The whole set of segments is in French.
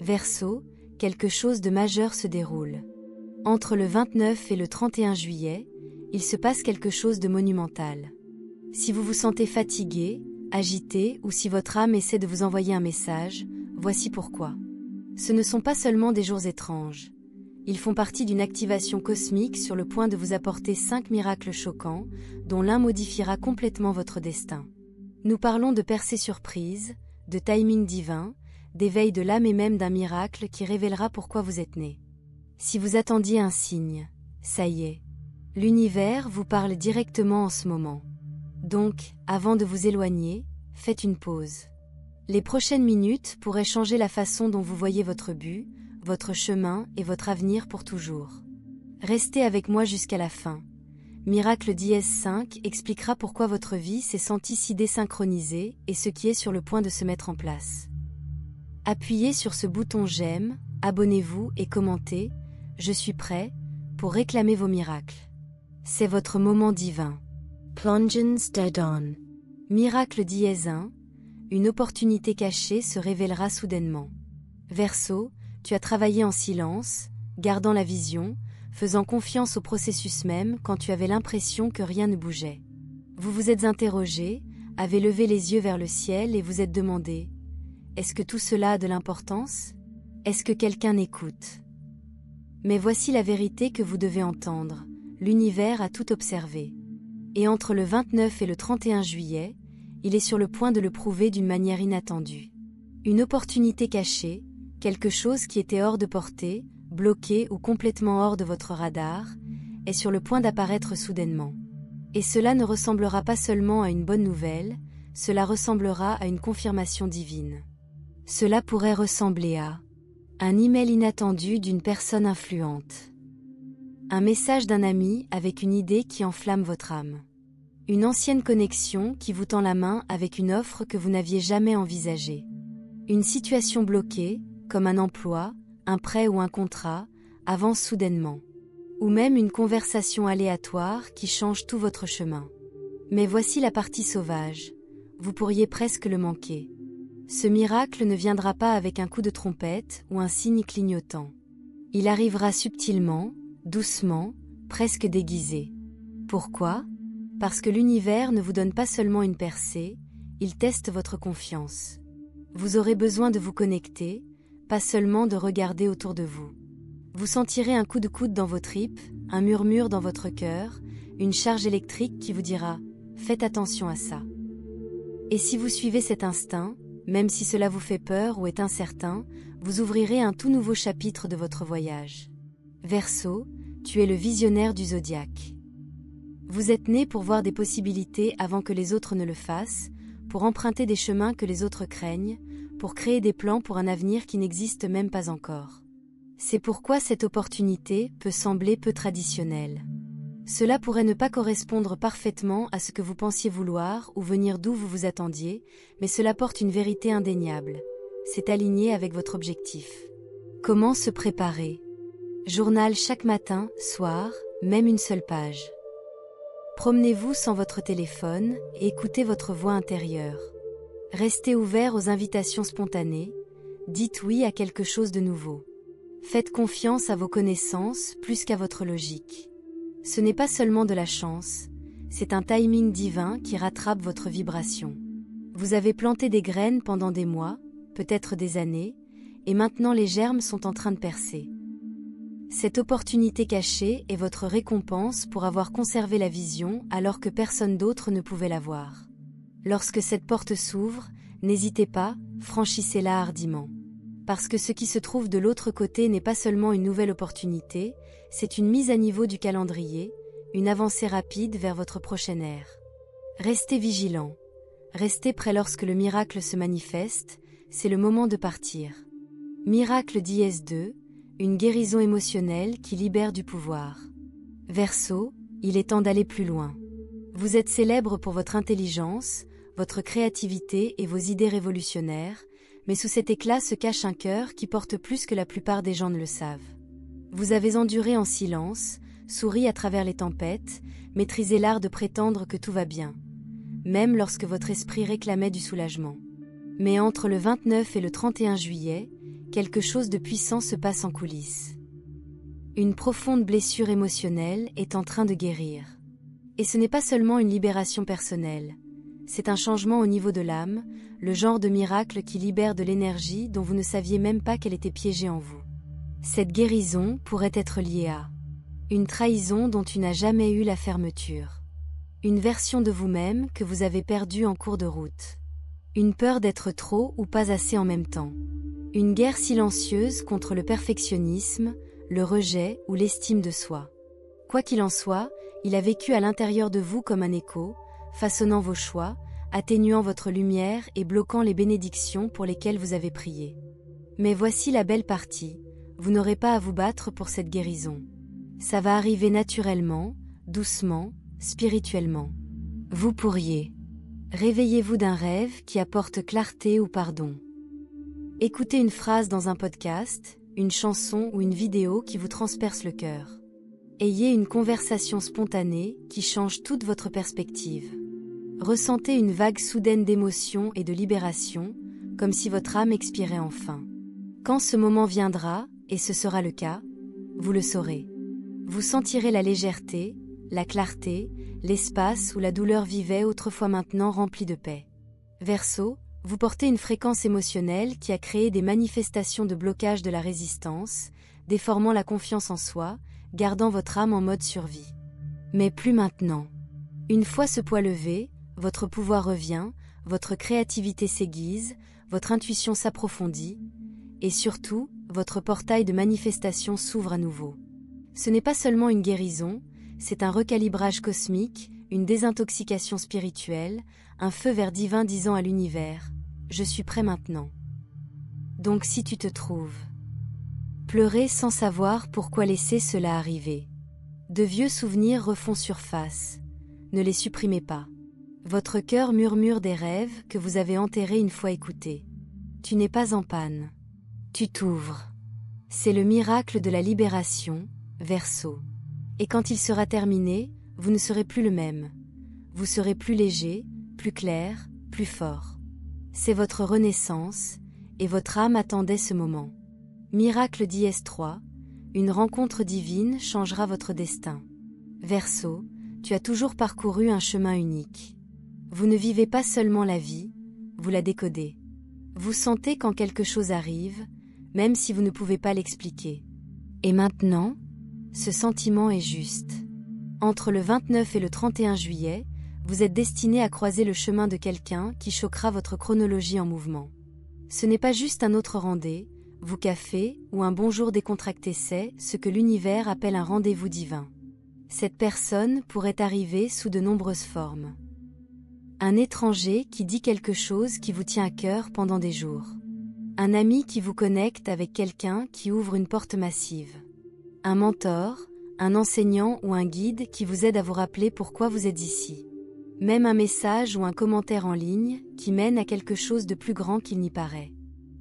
Verseau, quelque chose de majeur se déroule. Entre le 29 et le 31 juillet, il se passe quelque chose de monumental. Si vous vous sentez fatigué, agité ou si votre âme essaie de vous envoyer un message, voici pourquoi. Ce ne sont pas seulement des jours étranges. Ils font partie d'une activation cosmique sur le point de vous apporter 5 miracles choquants, dont l'un modifiera complètement votre destin. Nous parlons de percées surprises, de timing divin, d'éveil de l'âme et même d'un miracle qui révélera pourquoi vous êtes né. Si vous attendiez un signe, ça y est. L'univers vous parle directement en ce moment. Donc, avant de vous éloigner, faites une pause. Les prochaines minutes pourraient changer la façon dont vous voyez votre but, votre chemin et votre avenir pour toujours. Restez avec moi jusqu'à la fin. Miracle dièse 5 expliquera pourquoi votre vie s'est sentie si désynchronisée et ce qui est sur le point de se mettre en place. Appuyez sur ce bouton j'aime, abonnez-vous et commentez, je suis prêt, pour réclamer vos miracles. C'est votre moment divin. Plongeons dead on. Miracle dièse 1, une opportunité cachée se révélera soudainement. Verseau, tu as travaillé en silence, gardant la vision, faisant confiance au processus même quand tu avais l'impression que rien ne bougeait. Vous vous êtes interrogé, avez levé les yeux vers le ciel et vous êtes demandé « Est-ce que tout cela a de l'importance? Est-ce que quelqu'un écoute ?» Mais voici la vérité que vous devez entendre, l'univers a tout observé. Et entre le 29 et le 31 juillet, il est sur le point de le prouver d'une manière inattendue. Une opportunité cachée, quelque chose qui était hors de portée, bloqué ou complètement hors de votre radar, est sur le point d'apparaître soudainement. Et cela ne ressemblera pas seulement à une bonne nouvelle, cela ressemblera à une confirmation divine. Cela pourrait ressembler à un email inattendu d'une personne influente. Un message d'un ami avec une idée qui enflamme votre âme. Une ancienne connexion qui vous tend la main avec une offre que vous n'aviez jamais envisagée. Une situation bloquée, comme un emploi, un prêt ou un contrat, avance soudainement. Ou même une conversation aléatoire qui change tout votre chemin. Mais voici la partie sauvage. Vous pourriez presque le manquer. Ce miracle ne viendra pas avec un coup de trompette ou un signe clignotant. Il arrivera subtilement, doucement, presque déguisé. Pourquoi? Parce que l'univers ne vous donne pas seulement une percée, il teste votre confiance. Vous aurez besoin de vous connecter, pas seulement de regarder autour de vous. Vous sentirez un coup de coude dans vos tripes, un murmure dans votre cœur, une charge électrique qui vous dira « Faites attention à ça ». Et si vous suivez cet instinct, même si cela vous fait peur ou est incertain, vous ouvrirez un tout nouveau chapitre de votre voyage. Verseau, tu es le visionnaire du zodiaque. Vous êtes né pour voir des possibilités avant que les autres ne le fassent, pour emprunter des chemins que les autres craignent, pour créer des plans pour un avenir qui n'existe même pas encore. C'est pourquoi cette opportunité peut sembler peu traditionnelle. Cela pourrait ne pas correspondre parfaitement à ce que vous pensiez vouloir ou venir d'où vous vous attendiez, mais cela porte une vérité indéniable. C'est aligné avec votre objectif. Comment se préparer? Journal chaque matin, soir, même une seule page. Promenez-vous sans votre téléphone et écoutez votre voix intérieure. Restez ouvert aux invitations spontanées, dites oui à quelque chose de nouveau. Faites confiance à vos connaissances plus qu'à votre logique. Ce n'est pas seulement de la chance, c'est un timing divin qui rattrape votre vibration. Vous avez planté des graines pendant des mois, peut-être des années, et maintenant les germes sont en train de percer. Cette opportunité cachée est votre récompense pour avoir conservé la vision alors que personne d'autre ne pouvait la voir. Lorsque cette porte s'ouvre, n'hésitez pas, franchissez-la hardiment. Parce que ce qui se trouve de l'autre côté n'est pas seulement une nouvelle opportunité, c'est une mise à niveau du calendrier, une avancée rapide vers votre prochaine ère. Restez vigilant. Restez prêt lorsque le miracle se manifeste, c'est le moment de partir. Miracle dièse 2, une guérison émotionnelle qui libère du pouvoir. Verseau, il est temps d'aller plus loin. Vous êtes célèbre pour votre intelligence, votre créativité et vos idées révolutionnaires, mais sous cet éclat se cache un cœur qui porte plus que la plupart des gens ne le savent. Vous avez enduré en silence, souri à travers les tempêtes, maîtrisé l'art de prétendre que tout va bien, même lorsque votre esprit réclamait du soulagement. Mais entre le 29 et le 31 juillet, quelque chose de puissant se passe en coulisses. Une profonde blessure émotionnelle est en train de guérir. Et ce n'est pas seulement une libération personnelle. C'est un changement au niveau de l'âme, le genre de miracle qui libère de l'énergie dont vous ne saviez même pas qu'elle était piégée en vous. Cette guérison pourrait être liée à une trahison dont tu n'as jamais eu la fermeture. Une version de vous-même que vous avez perdue en cours de route. Une peur d'être trop ou pas assez en même temps. Une guerre silencieuse contre le perfectionnisme, le rejet ou l'estime de soi. Quoi qu'il en soit, il a vécu à l'intérieur de vous comme un écho, façonnant vos choix, atténuant votre lumière et bloquant les bénédictions pour lesquelles vous avez prié. Mais voici la belle partie, vous n'aurez pas à vous battre pour cette guérison. Ça va arriver naturellement, doucement, spirituellement. Vous pourriez. Réveillez-vous d'un rêve qui apporte clarté ou pardon. Écoutez une phrase dans un podcast, une chanson ou une vidéo qui vous transperce le cœur. Ayez une conversation spontanée qui change toute votre perspective. Ressentez une vague soudaine d'émotion et de libération, comme si votre âme expirait enfin. Quand ce moment viendra, et ce sera le cas, vous le saurez. Vous sentirez la légèreté, la clarté, l'espace où la douleur vivait autrefois maintenant remplie de paix. Verseau, vous portez une fréquence émotionnelle qui a créé des manifestations de blocage de la résistance, déformant la confiance en soi, gardant votre âme en mode survie. Mais plus maintenant. Une fois ce poids levé, votre pouvoir revient, votre créativité s'aiguise, votre intuition s'approfondit, et surtout, votre portail de manifestation s'ouvre à nouveau. Ce n'est pas seulement une guérison, c'est un recalibrage cosmique, une désintoxication spirituelle, un feu vert divin disant à l'univers « Je suis prêt maintenant ». Donc si tu te trouves pleurer sans savoir pourquoi laisser cela arriver. De vieux souvenirs refont surface. Ne les supprimez pas. Votre cœur murmure des rêves que vous avez enterrés une fois écoutés. Tu n'es pas en panne. Tu t'ouvres. C'est le miracle de la libération, Verseau. Et quand il sera terminé, vous ne serez plus le même. Vous serez plus léger, plus clair, plus fort. C'est votre renaissance, et votre âme attendait ce moment. Miracle d'IS3, une rencontre divine changera votre destin. Verseau, tu as toujours parcouru un chemin unique. Vous ne vivez pas seulement la vie, vous la décodez. Vous sentez quand quelque chose arrive, même si vous ne pouvez pas l'expliquer. Et maintenant, ce sentiment est juste. Entre le 29 et le 31 juillet, vous êtes destiné à croiser le chemin de quelqu'un qui choquera votre chronologie en mouvement. Ce n'est pas juste un autre rendez, vous café ou un bonjour décontracté, c'est ce que l'univers appelle un rendez-vous divin. Cette personne pourrait arriver sous de nombreuses formes. Un étranger qui dit quelque chose qui vous tient à cœur pendant des jours. Un ami qui vous connecte avec quelqu'un qui ouvre une porte massive. Un mentor, un enseignant ou un guide qui vous aide à vous rappeler pourquoi vous êtes ici. Même un message ou un commentaire en ligne qui mène à quelque chose de plus grand qu'il n'y paraît.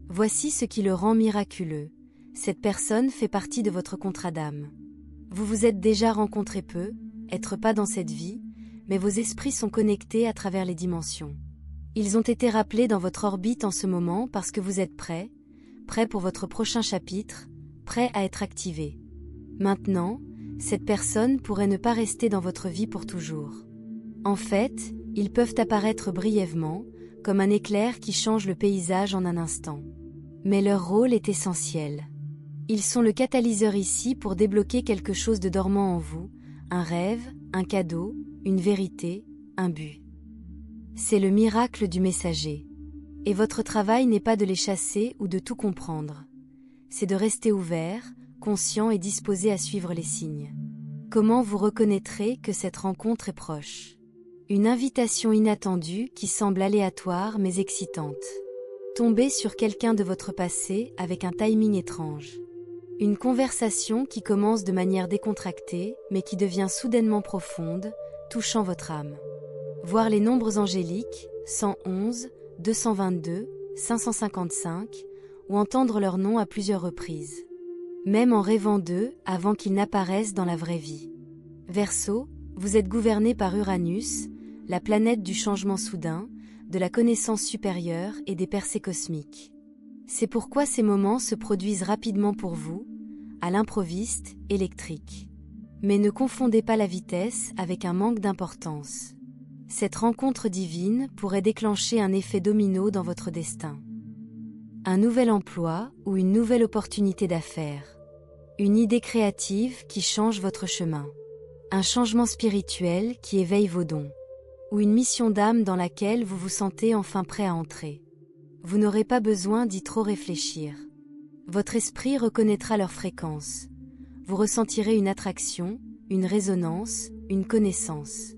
Voici ce qui le rend miraculeux. Cette personne fait partie de votre contrat d'âme. Vous vous êtes déjà rencontrés peu, être pas dans cette vie, mais vos esprits sont connectés à travers les dimensions. Ils ont été rappelés dans votre orbite en ce moment parce que vous êtes prêts pour votre prochain chapitre, prêts à être activés. Maintenant, cette personne pourrait ne pas rester dans votre vie pour toujours. En fait, ils peuvent apparaître brièvement, comme un éclair qui change le paysage en un instant. Mais leur rôle est essentiel. Ils sont le catalyseur ici pour débloquer quelque chose de dormant en vous, un rêve, un cadeau, une vérité, un but. C'est le miracle du messager. Et votre travail n'est pas de les chasser ou de tout comprendre. C'est de rester ouvert, conscient et disposé à suivre les signes. Comment vous reconnaîtrez que cette rencontre est proche? Une invitation inattendue qui semble aléatoire mais excitante. Tombez sur quelqu'un de votre passé avec un timing étrange. Une conversation qui commence de manière décontractée mais qui devient soudainement profonde, touchant votre âme. Voir les nombres angéliques, 111, 222, 555, ou entendre leur nom à plusieurs reprises. Même en rêvant d'eux avant qu'ils n'apparaissent dans la vraie vie. Verseau, vous êtes gouverné par Uranus, la planète du changement soudain, de la connaissance supérieure et des percées cosmiques. C'est pourquoi ces moments se produisent rapidement pour vous, à l'improviste, électrique. Mais ne confondez pas la vitesse avec un manque d'importance. Cette rencontre divine pourrait déclencher un effet domino dans votre destin. Un nouvel emploi ou une nouvelle opportunité d'affaires. Une idée créative qui change votre chemin. Un changement spirituel qui éveille vos dons. Ou une mission d'âme dans laquelle vous vous sentez enfin prêt à entrer. Vous n'aurez pas besoin d'y trop réfléchir. Votre esprit reconnaîtra leur fréquence. Vous ressentirez une attraction, une résonance, une connaissance.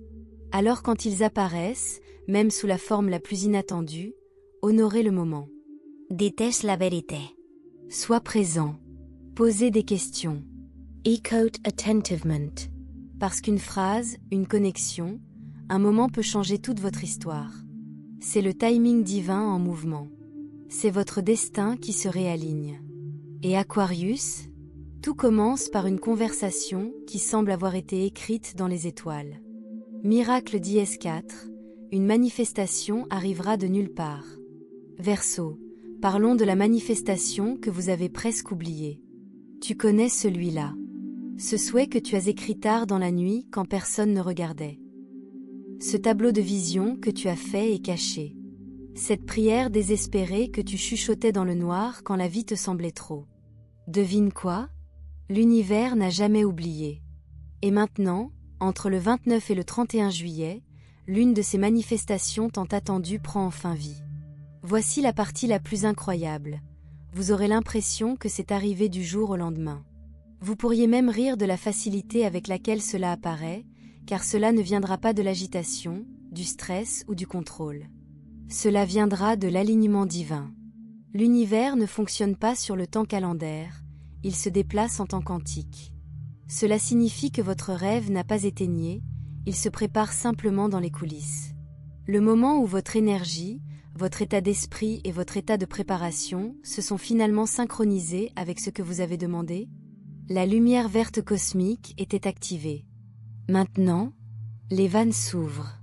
Alors quand ils apparaissent, même sous la forme la plus inattendue, honorez le moment. Dites la vérité. Sois présent. Posez des questions. Écoute attentivement. Parce qu'une phrase, une connexion, un moment peut changer toute votre histoire. C'est le timing divin en mouvement. C'est votre destin qui se réaligne. Et Aquarius, tout commence par une conversation qui semble avoir été écrite dans les étoiles. Miracle d'IS4, une manifestation arrivera de nulle part. Verseau, parlons de la manifestation que vous avez presque oubliée. Tu connais celui-là. Ce souhait que tu as écrit tard dans la nuit quand personne ne regardait. Ce tableau de vision que tu as fait et caché. Cette prière désespérée que tu chuchotais dans le noir quand la vie te semblait trop. Devine quoi? L'univers n'a jamais oublié. Et maintenant, entre le 29 et le 31 juillet, l'une de ces manifestations tant attendues prend enfin vie. Voici la partie la plus incroyable. Vous aurez l'impression que c'est arrivé du jour au lendemain. Vous pourriez même rire de la facilité avec laquelle cela apparaît, car cela ne viendra pas de l'agitation, du stress ou du contrôle. Cela viendra de l'alignement divin. L'univers ne fonctionne pas sur le temps calendaire, il se déplace en temps quantique. Cela signifie que votre rêve n'a pas été nié, il se prépare simplement dans les coulisses. Le moment où votre énergie, votre état d'esprit et votre état de préparation se sont finalement synchronisés avec ce que vous avez demandé, la lumière verte cosmique était activée. Maintenant, les vannes s'ouvrent.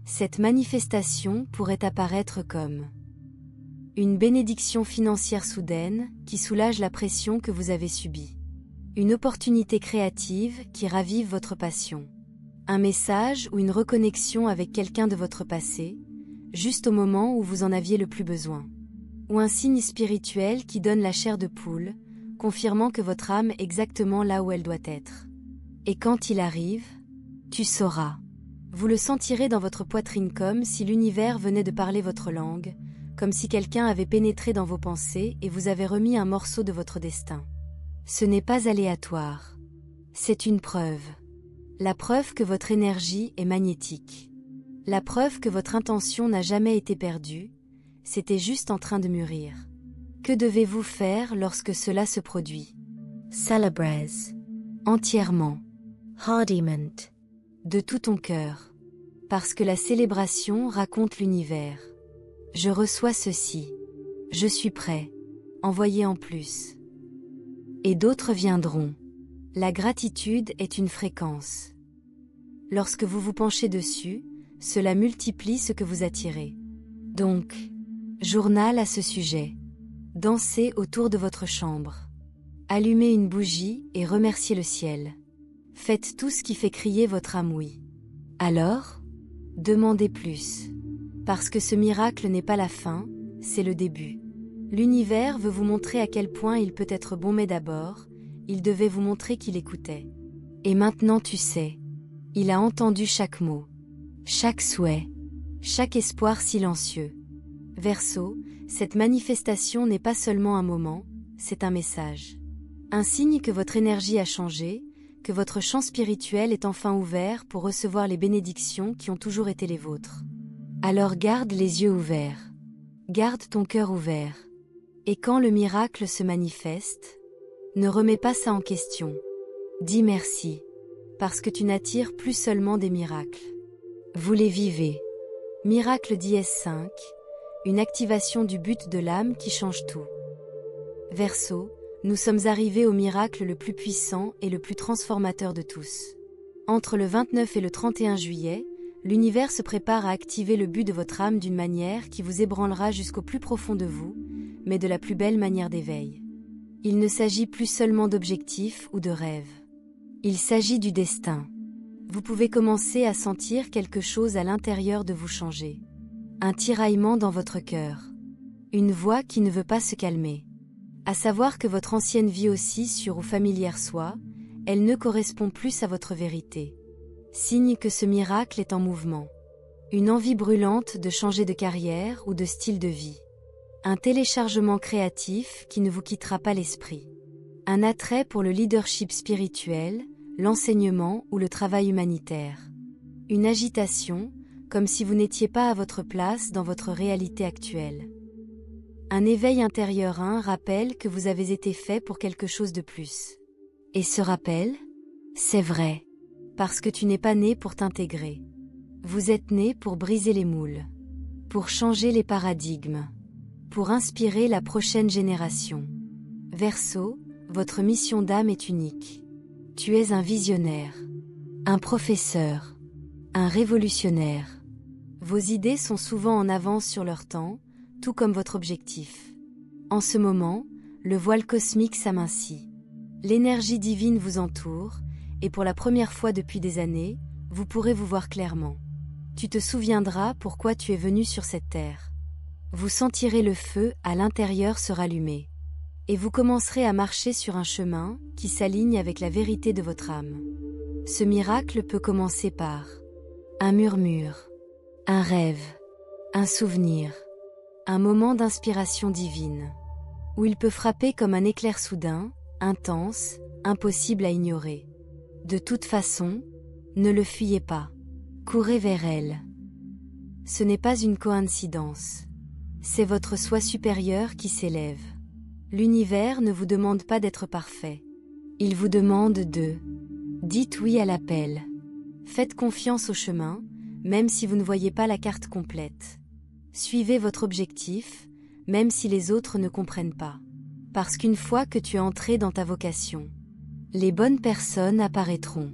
Cette manifestation pourrait apparaître comme une bénédiction financière soudaine qui soulage la pression que vous avez subie. Une opportunité créative qui ravive votre passion. Un message ou une reconnexion avec quelqu'un de votre passé, juste au moment où vous en aviez le plus besoin. Ou un signe spirituel qui donne la chair de poule, confirmant que votre âme est exactement là où elle doit être. Et quand il arrive, tu sauras. Vous le sentirez dans votre poitrine comme si l'univers venait de parler votre langue, comme si quelqu'un avait pénétré dans vos pensées et vous avait remis un morceau de votre destin. Ce n'est pas aléatoire. C'est une preuve. La preuve que votre énergie est magnétique. La preuve que votre intention n'a jamais été perdue, c'était juste en train de mûrir. Que devez-vous faire lorsque cela se produit? Célébrer. Entièrement. Hardiment. De tout ton cœur. Parce que la célébration raconte l'univers. Je reçois ceci. Je suis prêt. Envoyez en plus. Et d'autres viendront. La gratitude est une fréquence. Lorsque vous vous penchez dessus, cela multiplie ce que vous attirez. Donc, journal à ce sujet. Dansez autour de votre chambre. Allumez une bougie et remerciez le ciel. Faites tout ce qui fait crier votre âme oui. Alors, demandez plus. Parce que ce miracle n'est pas la fin, c'est le début. L'univers veut vous montrer à quel point il peut être bon, mais d'abord, il devait vous montrer qu'il écoutait. Et maintenant tu sais. Il a entendu chaque mot, chaque souhait, chaque espoir silencieux. Verseau, cette manifestation n'est pas seulement un moment, c'est un message. Un signe que votre énergie a changé, que votre champ spirituel est enfin ouvert pour recevoir les bénédictions qui ont toujours été les vôtres. Alors garde les yeux ouverts. Garde ton cœur ouvert. Et quand le miracle se manifeste, ne remets pas ça en question. Dis merci. Parce que tu n'attires plus seulement des miracles. Vous les vivez. Miracle d'IS5, une activation du but de l'âme qui change tout. Verseau, nous sommes arrivés au miracle le plus puissant et le plus transformateur de tous. Entre le 29 et le 31 juillet, l'univers se prépare à activer le but de votre âme d'une manière qui vous ébranlera jusqu'au plus profond de vous, mais de la plus belle manière d'éveil. Il ne s'agit plus seulement d'objectifs ou de rêves. Il s'agit du destin. Vous pouvez commencer à sentir quelque chose à l'intérieur de vous changer. Un tiraillement dans votre cœur. Une voix qui ne veut pas se calmer. À savoir que votre ancienne vie aussi sûre ou familière soit, elle ne correspond plus à votre vérité. Signe que ce miracle est en mouvement. Une envie brûlante de changer de carrière ou de style de vie. Un téléchargement créatif qui ne vous quittera pas l'esprit. Un attrait pour le leadership spirituel, l'enseignement ou le travail humanitaire. Une agitation, comme si vous n'étiez pas à votre place dans votre réalité actuelle. Un éveil intérieur rappelle que vous avez été fait pour quelque chose de plus. Et ce rappel, c'est vrai. Parce que tu n'es pas né pour t'intégrer. Vous êtes né pour briser les moules. Pour changer les paradigmes. Pour inspirer la prochaine génération. Verseau, votre mission d'âme est unique. Tu es un visionnaire. Un professeur. Un révolutionnaire. Vos idées sont souvent en avance sur leur temps, tout comme votre objectif. En ce moment, le voile cosmique s'amincit. L'énergie divine vous entoure, et pour la première fois depuis des années, vous pourrez vous voir clairement. Tu te souviendras pourquoi tu es venu sur cette terre. Vous sentirez le feu à l'intérieur se rallumer. Et vous commencerez à marcher sur un chemin qui s'aligne avec la vérité de votre âme. Ce miracle peut commencer par un murmure, un rêve, un souvenir, un moment d'inspiration divine, où il peut frapper comme un éclair soudain, intense, impossible à ignorer. De toute façon, ne le fuyez pas. Courez vers elle. Ce n'est pas une coïncidence. C'est votre soi supérieur qui s'élève. L'univers ne vous demande pas d'être parfait. Il vous demande de... Dites oui à l'appel. Faites confiance au chemin, même si vous ne voyez pas la carte complète. Suivez votre objectif, même si les autres ne comprennent pas. Parce qu'une fois que tu es entré dans ta vocation, les bonnes personnes apparaîtront.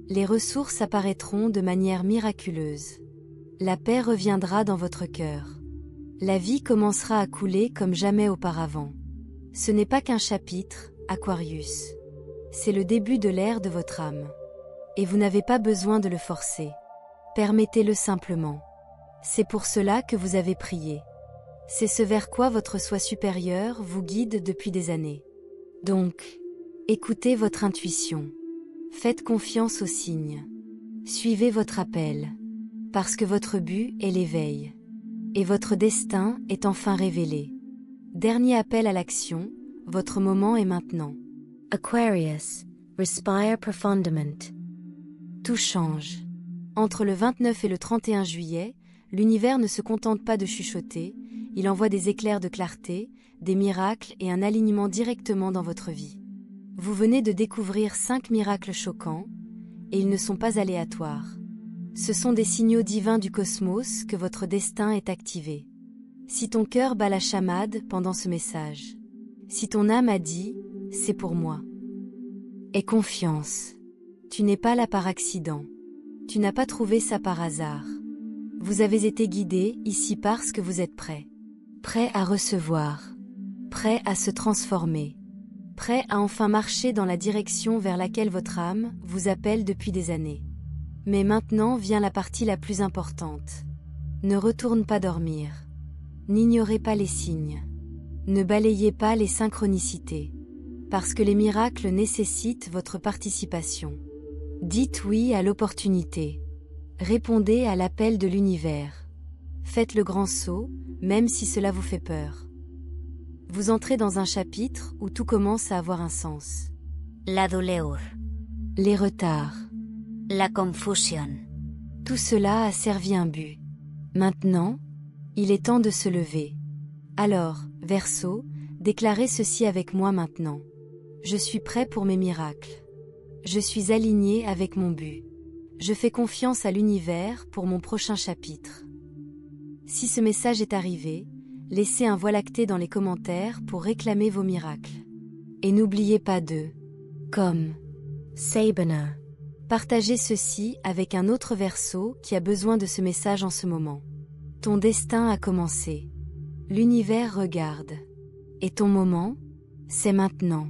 Les ressources apparaîtront de manière miraculeuse. La paix reviendra dans votre cœur. La vie commencera à couler comme jamais auparavant. Ce n'est pas qu'un chapitre, Aquarius. C'est le début de l'ère de votre âme. Et vous n'avez pas besoin de le forcer. Permettez-le simplement. C'est pour cela que vous avez prié. C'est ce vers quoi votre soi supérieur vous guide depuis des années. Donc, écoutez votre intuition. Faites confiance aux signes. Suivez votre appel. Parce que votre but est l'éveil. Et votre destin est enfin révélé. Dernier appel à l'action, votre moment est maintenant. Aquarius, respire profundament. Tout change. Entre le 29 et le 31 juillet, l'univers ne se contente pas de chuchoter, il envoie des éclairs de clarté, des miracles et un alignement directement dans votre vie. Vous venez de découvrir 5 miracles choquants, et ils ne sont pas aléatoires. Ce sont des signaux divins du cosmos que votre destin est activé. Si ton cœur bat la chamade pendant ce message, si ton âme a dit « c'est pour moi », aie confiance. Tu n'es pas là par accident. Tu n'as pas trouvé ça par hasard. Vous avez été guidé ici parce que vous êtes prêt. Prêt à recevoir. Prêt à se transformer. Prêt à enfin marcher dans la direction vers laquelle votre âme vous appelle depuis des années. Mais maintenant vient la partie la plus importante. Ne retourne pas dormir. N'ignorez pas les signes. Ne balayez pas les synchronicités. Parce que les miracles nécessitent votre participation. Dites oui à l'opportunité. Répondez à l'appel de l'univers. Faites le grand saut, même si cela vous fait peur. Vous entrez dans un chapitre où tout commence à avoir un sens. La douleur. Les retards. La confusion. Tout cela a servi un but. Maintenant, il est temps de se lever. Alors, Verseau, déclarez ceci avec moi maintenant. Je suis prêt pour mes miracles. Je suis aligné avec mon but. Je fais confiance à l'univers pour mon prochain chapitre. Si ce message est arrivé, laissez un voie lactée dans les commentaires pour réclamer vos miracles. Et n'oubliez pas de comme Sabina. Partagez ceci avec un autre Verseau qui a besoin de ce message en ce moment. Ton destin a commencé. L'univers regarde. Et ton moment? C'est maintenant.